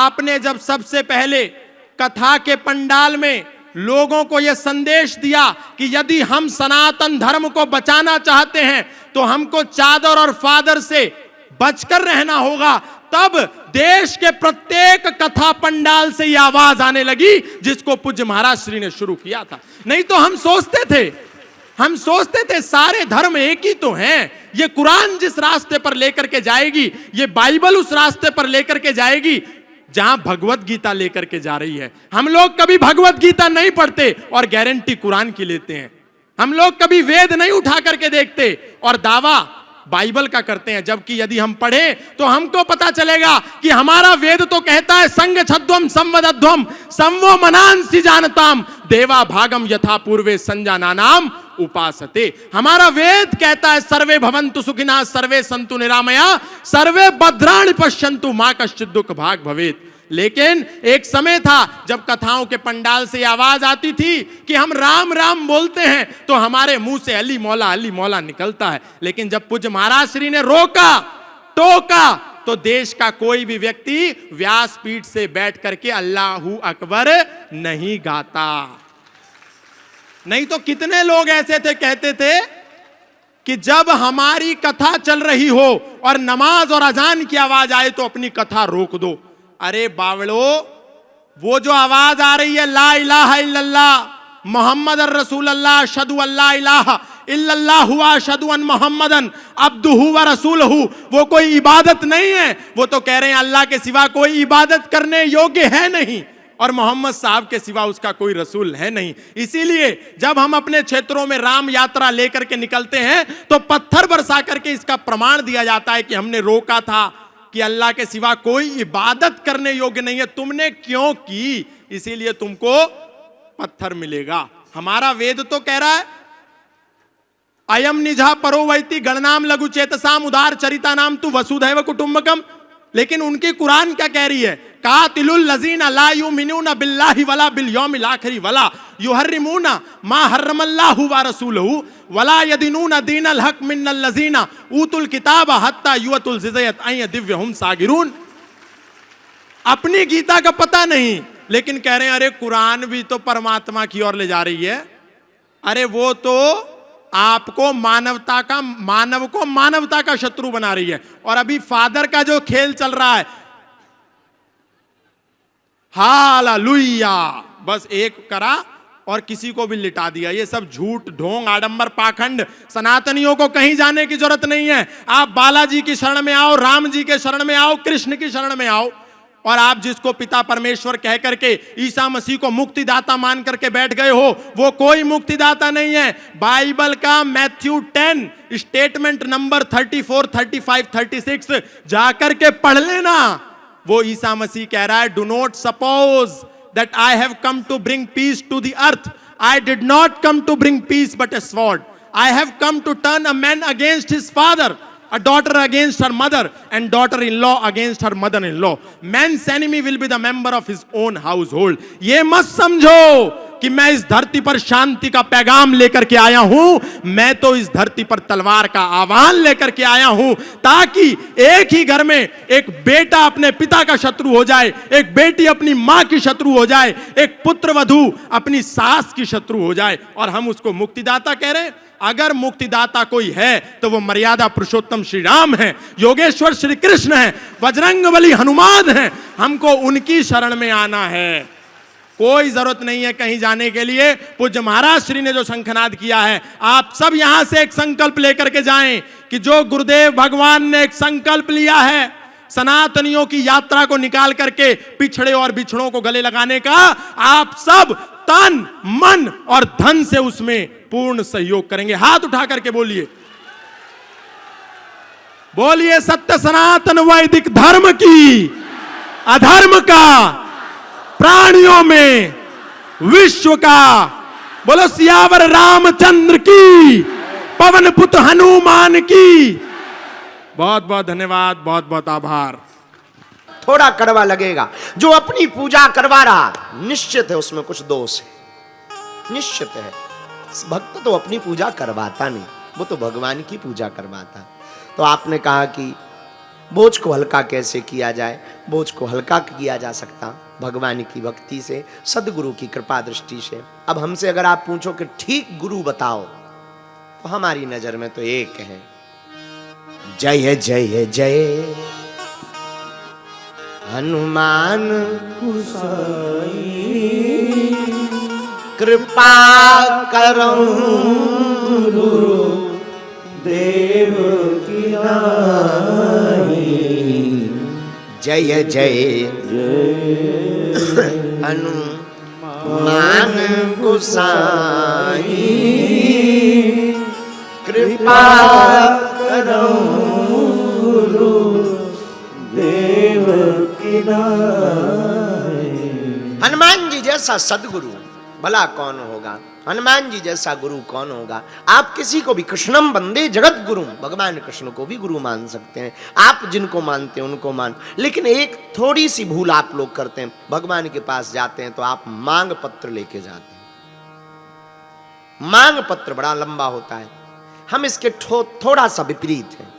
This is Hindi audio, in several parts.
आपने जब सबसे पहले कथा के पंडाल में लोगों को यह संदेश दिया कि यदि हम सनातन धर्म को बचाना चाहते हैं तो हमको चादर और फादर से बचकर रहना होगा, तब देश के प्रत्येक कथा पंडाल से यह आवाज आने लगी जिसको पूज्य महाराज श्री ने शुरू किया था। नहीं तो हम सोचते थे सारे धर्म एक ही तो हैं, ये कुरान जिस रास्ते पर लेकर के जाएगी, ये बाइबल उस रास्ते पर लेकर के जाएगी जहां भगवत गीता लेकर के जा रही है। हम लोग कभी भगवत गीता नहीं पढ़ते और गारंटी कुरान की लेते हैं। हम लोग कभी वेद नहीं उठा करके देखते और दावा बाइबल का करते हैं, जबकि यदि हम पढ़े तो हमको पता चलेगा कि हमारा वेद तो कहता है संग छद्वम संवदध्वम संवो मनांसि जानताम देवा भागम यथा पूर्वे संजानानाम उपासते। हमारा वेद कहता है सर्वे भवन्तु सुखिनः सर्वे सन्तु निरामया सर्वे भद्राणि पश्यन्तु मा कश्चित् दुःख भाग भवेत्। लेकिन एक समय था जब कथाओं के पंडाल से आवाज आती थी कि हम राम राम बोलते हैं तो हमारे मुंह से अली मौला निकलता है। लेकिन जब पूज्य महाराज श्री ने रोका टोका तो देश का कोई भी व्यक्ति व्यासपीठ से बैठ करके अल्लाहू अकबर नहीं गाता। नहीं तो कितने लोग ऐसे थे, कहते थे कि जब हमारी कथा चल रही हो और नमाज और अजान की आवाज आए तो अपनी कथा रोक दो। अरे बावड़ो, वो जो आवाज आ रही है ला इलाहा इल्लल्लाह मोहम्मद रसूलुल्लाह अशहदु अल्ला इलाहा इल्लल्लाहु व अशहदु अन मोहम्मदन अब्दुहु व रसूलहु, वो कोई इबादत नहीं है। वो तो कह रहे हैं अल्लाह के सिवा कोई इबादत करने योग्य है नहीं और मोहम्मद साहब के सिवा उसका कोई रसूल है नहीं। इसीलिए जब हम अपने क्षेत्रों में राम यात्रा लेकर के निकलते हैं तो पत्थर बरसा करके इसका प्रमाण दिया जाता है कि हमने रोका था कि अल्लाह के सिवा कोई इबादत करने योग्य नहीं है, तुमने क्यों की, इसीलिए तुमको पत्थर मिलेगा। हमारा वेद तो कह रहा है अयम निजा परो वैति गणनाम लघु चेतसाम उदार चरिता नाम तु वसुधैव कुटुंबकम। लेकिन उनकी कुरान क्या कह रही है, कातिलुल लजीना ला युमिनूना बिल्लाहि वला बिल यौमिल आखिरी वला युहर्रिमूना मा हर्रमल्लाहु व रसूलहु वला यदीनूना दीनल हक मिनल लजीना ऊतुल किताब हत्ता युअतुल जिज़यत अय दिव्यहुम सागिरून। अपनी गीता का पता नहीं, लेकिन कह रहे हैं अरे कुरान भी तो परमात्मा की ओर ले जा रही है। अरे वो तो आपको मानव को मानवता का शत्रु बना रही है। और अभी फादर का जो खेल चल रहा है, हालेलुया, बस एक करा और किसी को भी लिटा दिया। ये सब झूठ ढोंग आडंबर पाखंड, सनातनियों को कहीं जाने की जरूरत नहीं है। आप बालाजी की शरण में आओ, राम जी के शरण में आओ, कृष्ण की शरण में आओ। और आप जिसको पिता परमेश्वर कह करके ईसा मसीह को मुक्तिदाता मान करके बैठ गए हो, वो कोई मुक्तिदाता नहीं है। बाइबल का मैथ्यू 10 स्टेटमेंट नंबर 34, 35, 36 जाकर के पढ़ लेना। वो ईसा मसीह कह रहा है, do not suppose that I have come to bring peace to the earth, I did not come to bring peace but a sword, I have come to turn a man against his father, a daughter against her mother and daughter-in-law against her mother-in-law. Man's enemy will be the member of his own household. ये मत समझो कि मैं इस धरती पर शांति का पैगाम लेकर के आया हूं। मैं तो इस धरती पर तलवार का आह्वान लेकर के आया हूं, ताकि एक ही घर में एक बेटा अपने पिता का शत्रु हो जाए, एक बेटी अपनी मां की शत्रु हो जाए, एक पुत्र वधू अपनी सास की शत्रु हो जाए। और हम उसको मुक्तिदाता कह रहे हैं। अगर मुक्तिदाता कोई है तो वो मर्यादा पुरुषोत्तम श्री राम है, योगेश्वर श्री कृष्ण है, बजरंगबली हनुमान है। हमको उनकी शरण में आना है, कोई जरूरत नहीं है कहीं जाने के लिए। पूज्य महाराज श्री ने जो शंखनाद किया है, आप सब यहां से एक संकल्प लेकर के जाएं कि जो गुरुदेव भगवान ने एक संकल्प लिया है सनातनियों की यात्रा को निकाल करके पिछड़े और बिछड़ों को गले लगाने का, आप सब तन मन और धन से उसमें पूर्ण सहयोग करेंगे। हाथ उठा करके बोलिए, बोलिए सत्य सनातन वैदिक धर्म की, अधर्म का प्राणियों में, विश्व का। बोलो सियावर रामचंद्र की, पवन पुत्र हनुमान की। बहुत बहुत धन्यवाद, बहुत बहुत आभार। थोड़ा कड़वा लगेगा, जो अपनी पूजा करवा रहा निश्चित है उसमें कुछ दोष है, निश्चित है। भक्त तो अपनी पूजा करवाता नहीं, वो तो भगवान की पूजा करवाता। तो आपने कहा कि बोझ को हल्का कैसे किया जाए? बोझ को हल्का किया जा सकता भगवान की भक्ति से, सदगुरु की कृपा दृष्टि से। अब हमसे अगर आप पूछो कि ठीक गुरु बताओ, तो हमारी नजर में तो एक है, जय जय जय हनुमान गोसाई, कृपा करो गुरु देव की नाई। जय जय हनुमान गोसाई, कृपा करो गुरु देव की नाई। हनुमान जी जैसा सदगुरु भला कौन होगा? हनुमान जी जैसा गुरु कौन होगा? आप किसी को भी, कृष्णम वंदे जगत गुरु, भगवान कृष्ण को भी गुरु मान सकते हैं, आप जिनको मानते हैं उनको मान। लेकिन एक थोड़ी सी भूल आप लोग करते हैं, भगवान के पास जाते हैं तो आप मांग पत्र लेके जाते हैं। मांग पत्र बड़ा लंबा होता है, हम इसके थोड़ा सा विपरीत हैं।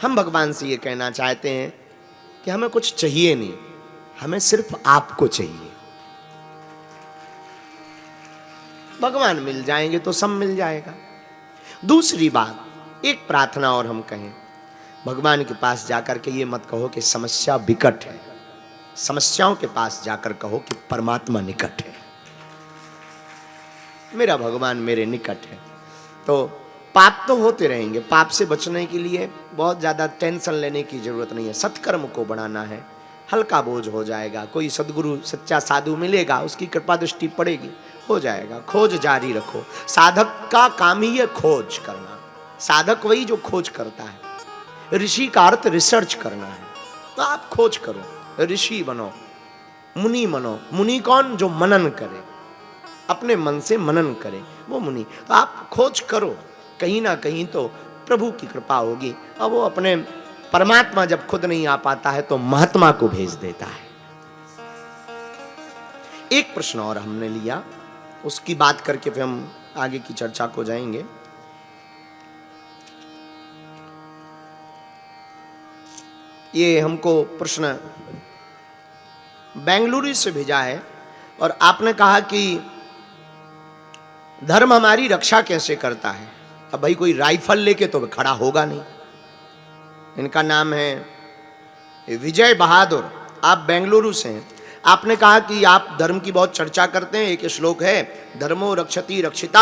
हम भगवान से ये कहना चाहते हैं कि हमें कुछ चाहिए नहीं, हमें सिर्फ आपको चाहिए। भगवान मिल जाएंगे तो सब मिल जाएगा। दूसरी बात, एक प्रार्थना और हम कहें, भगवान के पास जाकर के ये मत कहो कि समस्या विकट है, समस्याओं के पास जाकर कहो कि परमात्मा निकट है, मेरा भगवान मेरे निकट है। तो पाप तो होते रहेंगे, पाप से बचने के लिए बहुत ज्यादा टेंशन लेने की जरूरत नहीं है। सत्कर्म को बढ़ाना है, हल्का बोझ हो जाएगा। कोई सदगुरु सच्चा साधु मिलेगा, उसकी कृपा दृष्टि पड़ेगी, हो जाएगा। खोज जारी रखो, साधक का काम ही है खोज करना। साधक वही जो खोज करता है, ऋषि का अर्थ रिसर्च करना है। तो आप खोज करो, ऋषि बनो, मुनि बनो। मुनि कौन? जो मनन करे, अपने मन से मनन करे, वो मुनि। तो आप खोज करो, कहीं ना कहीं तो प्रभु की कृपा होगी। और वो अपने परमात्मा जब खुद नहीं आ पाता है तो महात्मा को भेज देता है। एक प्रश्न और हमने लिया, उसकी बात करके फिर हम आगे की चर्चा को जाएंगे। ये हमको प्रश्न बेंगलुरु से भेजा है और आपने कहा कि धर्म हमारी रक्षा कैसे करता है? अब भाई कोई राइफल लेके तो खड़ा होगा नहीं। इनका नाम है विजय बहादुर, आप बेंगलुरु से हैं। आपने कहा कि आप धर्म की बहुत चर्चा करते हैं। एक श्लोक है, धर्मो रक्षति रक्षिता,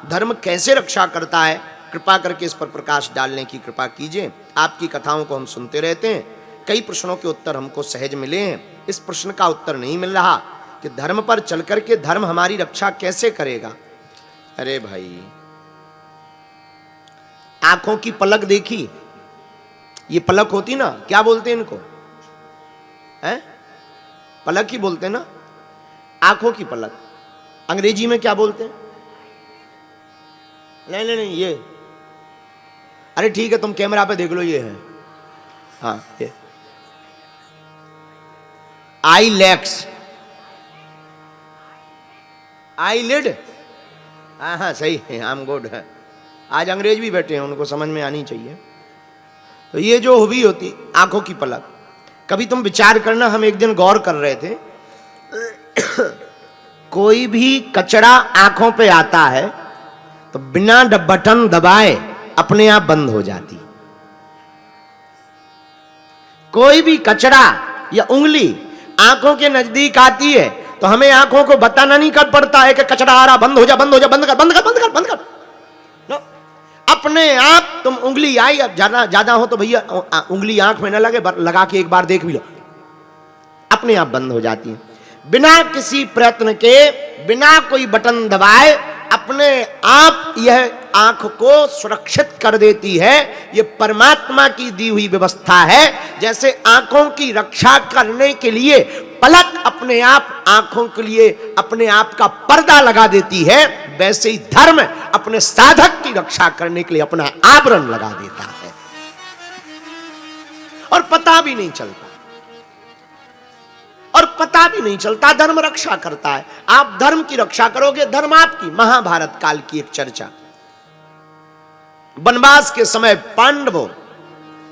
धर्म कैसे रक्षा करता है? कृपा करके इस पर प्रकाश डालने की कृपा कीजिए। आपकी कथाओं को हम सुनते रहते हैं, कई प्रश्नों के उत्तर हमको सहज मिले हैं। इस प्रश्न का उत्तर नहीं मिल रहा कि धर्म पर चल करके धर्म हमारी रक्षा कैसे करेगा। अरे भाई, आंखों की पलक देखी, ये पलक होती ना, क्या बोलते हैं इनको? हैं? पलक ही बोलते हैं ना, आंखों की पलक। अंग्रेजी में क्या बोलते हैं? नहीं नहीं नहीं, ये, अरे ठीक है, तुम कैमरा पे देख लो, ये है, हाँ, ये आई लैक्स, आई लिड, हाँ हाँ सही है, आई एम गुड। आज अंग्रेज भी बैठे हैं, उनको समझ में आनी चाहिए। तो ये जो हुई होती आंखों की पलक, कभी तुम विचार करना, हम एक दिन गौर कर रहे थे, कोई भी कचरा आंखों पे आता है तो बिना बटन दबाए अपने आप बंद हो जाती। कोई भी कचरा या उंगली आंखों के नजदीक आती है तो हमें आंखों को बताना नहीं कर पड़ता है कि कचरा आ रहा, बंद हो जा, बंद हो जा, बंद कर, बंद कर, बंद कर, बंद कर। नो, अपने आप तुम उंगली आई, अब ज्यादा हो तो भैया उंगली आंख में न लगे, लगा के एक बार देख भी लो, अपने आप बंद हो जाती है। बिना किसी प्रयत्न के, बिना कोई बटन दबाए अपने आप यह आंख को सुरक्षित कर देती है। यह परमात्मा की दी हुई व्यवस्था है। जैसे आंखों की रक्षा करने के लिए पलक अपने आप आंखों के लिए अपने आप का पर्दा लगा देती है, वैसे ही धर्म अपने साधक की रक्षा करने के लिए अपना आवरण लगा देता है और पता भी नहीं चलता, और पता भी नहीं चलता धर्म रक्षा करता है। आप धर्म की रक्षा करोगे, धर्म आपकी। महाभारत काल की एक चर्चा, वनवास के समय पांडवों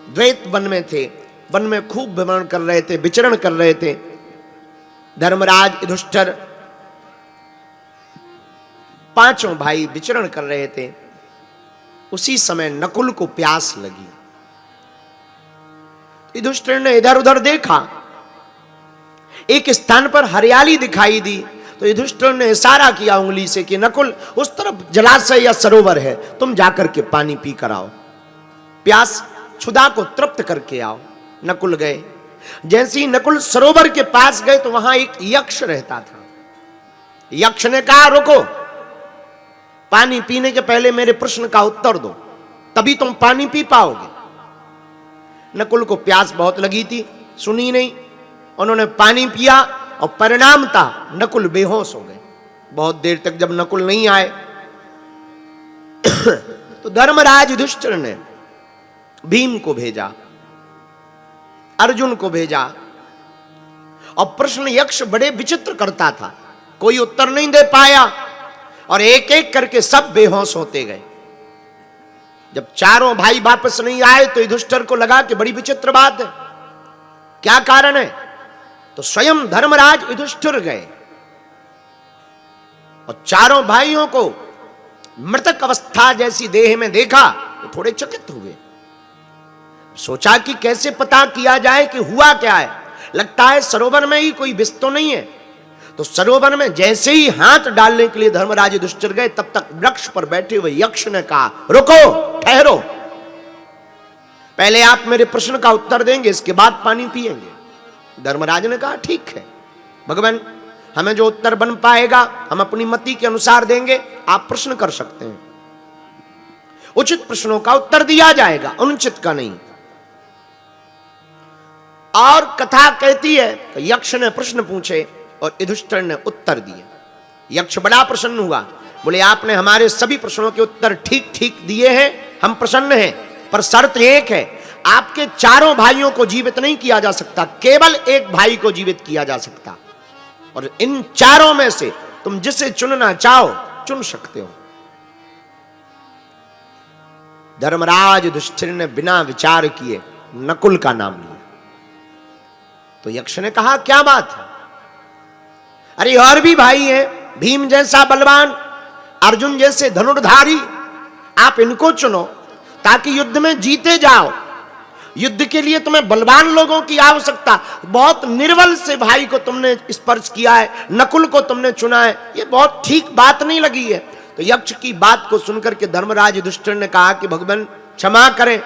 द्वैत वन में थे, वन में खूब भ्रमण कर रहे थे, विचरण कर रहे थे। धर्मराज युधिष्ठिर पांचों भाई विचरण कर रहे थे। उसी समय नकुल को प्यास लगी। युधिष्ठिर ने इधर उधर देखा, एक स्थान पर हरियाली दिखाई दी, तो युधिष्ठिर ने इशारा किया उंगली से कि नकुल, उस तरफ जलाशय या सरोवर है, तुम जाकर के पानी पी कर आओ, प्यास क्षुधा को तृप्त करके आओ। नकुल गए। जैसे ही नकुल सरोवर के पास गए तो वहां एक यक्ष रहता था। यक्ष ने कहा, रुको, पानी पीने के पहले मेरे प्रश्न का उत्तर दो, तभी तुम पानी पी पाओगे। नकुल को प्यास बहुत लगी थी, सुनी नहीं। उन्होंने पानी पिया और परिणाम था नकुल बेहोश हो गए। बहुत देर तक जब नकुल नहीं आए तो धर्मराज युधिष्ठिर ने भीम को भेजा, अर्जुन को भेजा, और प्रश्न यक्ष बड़े विचित्र करता था, कोई उत्तर नहीं दे पाया और एक एक करके सब बेहोश होते गए। जब चारों भाई वापस नहीं आए तो युधिष्ठिर को लगा कि बड़ी विचित्र बात है, क्या कारण है। तो स्वयं धर्मराज युधिष्ठिर गए और चारों भाइयों को मृतक अवस्था जैसी देह में देखा तो थोड़े चकित हुए। सोचा कि कैसे पता किया जाए कि हुआ क्या है। लगता है सरोवर में ही कोई विष तो नहीं है। तो सरोवर में जैसे ही हाथ डालने के लिए धर्मराज युधिष्ठिर गए, तब तक वृक्ष पर बैठे हुए यक्ष ने कहा, रुको, ठहरो, पहले आप मेरे प्रश्न का उत्तर देंगे, इसके बाद पानी पिएंगे। धर्मराज ने कहा, ठीक है भगवान, हमें जो उत्तर बन पाएगा हम अपनी मति के अनुसार देंगे, आप प्रश्न कर सकते हैं। उचित प्रश्नों का उत्तर दिया जाएगा, अनुचित का नहीं। और कथा कहती है कि यक्ष ने प्रश्न पूछे और युधिष्ठिर ने उत्तर दिए। यक्ष बड़ा प्रसन्न हुआ, बोले, आपने हमारे सभी प्रश्नों के उत्तर ठीक ठीक दिए हैं, हम प्रसन्न हैं, पर शर्त एक है, आपके चारों भाइयों को जीवित नहीं किया जा सकता, केवल एक भाई को जीवित किया जा सकता, और इन चारों में से तुम जिसे चुनना चाहो चुन सकते हो। धर्मराज युधिष्ठिर ने बिना विचार किए नकुल का नाम लिया। तो यक्ष ने कहा, क्या बात है, अरे और भी भाई हैं, भीम जैसा बलवान, अर्जुन जैसे धनुर्धारी, आप इनको चुनो ताकि युद्ध में जीते जाओ। युद्ध के लिए तुम्हें बलवान लोगों की आवश्यकता, बहुत निर्बल से भाई को तुमने स्पर्श किया है, नकुल को तुमने चुना है, ये बहुत ठीक बात नहीं लगी है। तो यक्ष की बात को सुनकर के धर्मराज युधिष्ठिर ने कहा कि भगवान क्षमा करें,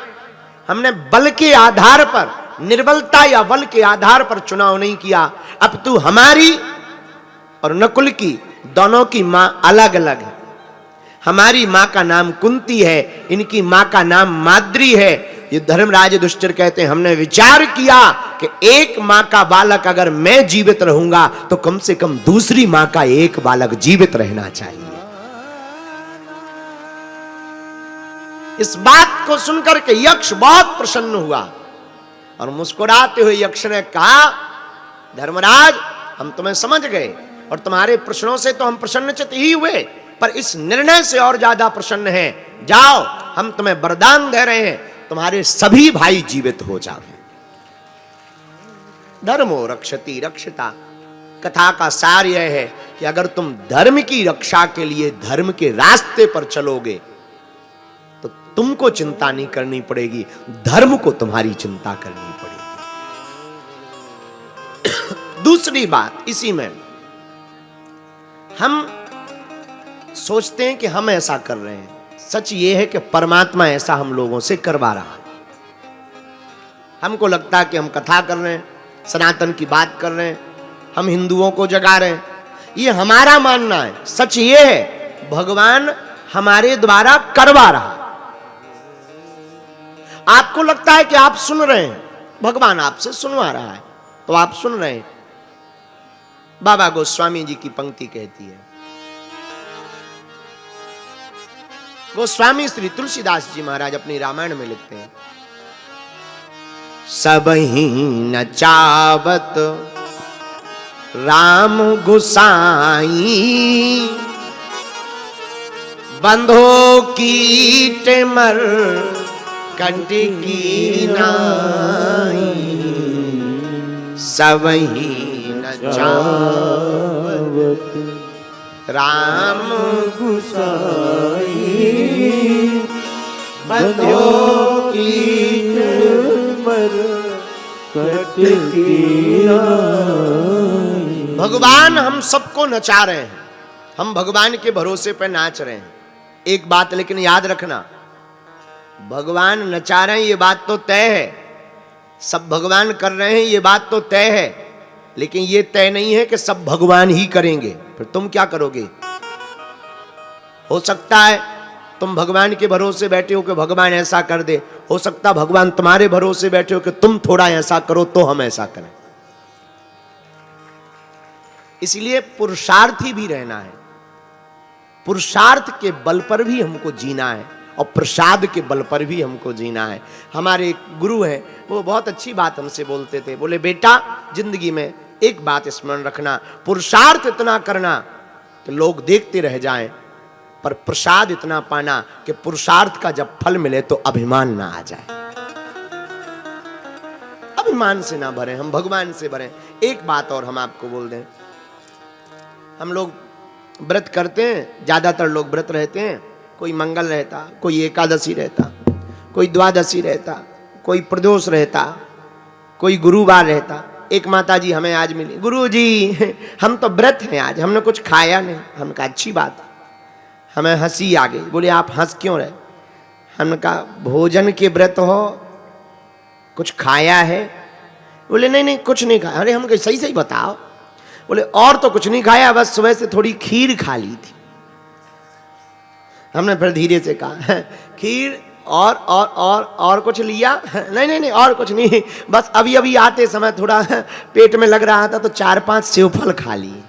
हमने बल के आधार पर, निर्बलता या बल के आधार पर चुनाव नहीं किया, अब तू हमारी और नकुल की दोनों की मां अलग अलग है। हमारी मां का नाम कुंती है, इनकी मां का नाम माद्री है। ये धर्मराज युधिष्ठिर कहते हैं, हमने विचार किया कि एक मां का बालक अगर मैं जीवित रहूंगा तो कम से कम दूसरी मां का एक बालक जीवित रहना चाहिए। इस बात को सुनकर के यक्ष बहुत प्रसन्न हुआ और मुस्कुराते हुए यक्ष ने कहा, धर्मराज, हम तुम्हें समझ गए और तुम्हारे प्रश्नों से तो हम प्रसन्नचित्त ही हुए, पर इस निर्णय से और ज्यादा प्रसन्न हैं। जाओ, हम तुम्हें वरदान दे रहे हैं, तुम्हारे सभी भाई जीवित हो जाओ। धर्मो रक्षति रक्षिता। कथा का सार यह है कि अगर तुम धर्म की रक्षा के लिए धर्म के रास्ते पर चलोगे तो तुमको चिंता नहीं करनी पड़ेगी, धर्म को तुम्हारी चिंता करनी पड़ेगी। दूसरी बात, इसी में हम सोचते हैं कि हम ऐसा कर रहे हैं, सच ये है कि परमात्मा ऐसा हम लोगों से करवा रहा है। हमको लगता है कि हम कथा कर रहे हैं, सनातन की बात कर रहे हैं, हम हिंदुओं को जगा रहे हैं, ये हमारा मानना है। सच ये है भगवान हमारे द्वारा करवा रहा। आपको लगता है कि आप सुन रहे हैं, भगवान आपसे सुनवा रहा है, तो आप सुन रहे हैं। बाबा गोस्वामी जी की पंक्ति कहती है, गोस्वामी श्री तुलसीदास जी महाराज अपनी रामायण में लिखते हैं, सबही न चावत राम गुसाई, बंधो कीट मर कंटकी नाई। सबही नचावत राम गुसाई बंध्यो कीट मर कट किया। भगवान हम सबको नचा रहे हैं, हम भगवान के भरोसे पर नाच रहे हैं। एक बात लेकिन याद रखना, भगवान नचा रहे हैं ये बात तो तय है, सब भगवान कर रहे हैं ये बात तो तय है, लेकिन ये तय नहीं है कि सब भगवान ही करेंगे। फिर तुम क्या करोगे? हो सकता है तुम भगवान के भरोसे बैठे हो कि भगवान ऐसा कर दे, हो सकता भगवान तुम्हारे भरोसे बैठे हो कि तुम थोड़ा ऐसा करो तो हम ऐसा करें। इसलिए पुरुषार्थी भी रहना है, पुरुषार्थ के बल पर भी हमको जीना है और प्रसाद के बल पर भी हमको जीना है। हमारे एक गुरु हैं, वो बहुत अच्छी बात हमसे बोलते थे, बोले बेटा जिंदगी में एक बात स्मरण रखना, पुरुषार्थ इतना करना कि लोग देखते रह जाएं, पर प्रसाद इतना पाना कि पुरुषार्थ का जब फल मिले तो अभिमान ना आ जाए, अभिमान से ना भरे, हम भगवान से भरे। एक बात और हम आपको बोल दें, हम लोग व्रत करते हैं, ज्यादातर लोग व्रत रहते हैं, कोई मंगल रहता, कोई एकादशी रहता, कोई द्वादशी रहता, कोई प्रदोष रहता, कोई गुरुवार रहता। एक माता जी हमें आज मिली, गुरु जी हम तो व्रत हैं, आज हमने कुछ खाया नहीं। हमने कहा अच्छी बात, हमें हंसी आ गई। बोले आप हंस क्यों रहे? हमने कहा भोजन के व्रत हो, कुछ खाया है? बोले नहीं नहीं कुछ नहीं खाया। अरे हम कहे सही सही बताओ। बोले और तो कुछ नहीं खाया, बस सुबह से थोड़ी खीर खा ली थी। हमने फिर धीरे से कहा खीर और कुछ लिया? नहीं नहीं नहीं और कुछ नहीं, बस अभी अभी आते समय थोड़ा पेट में लग रहा था तो 4-5 सेवफल खा लिए।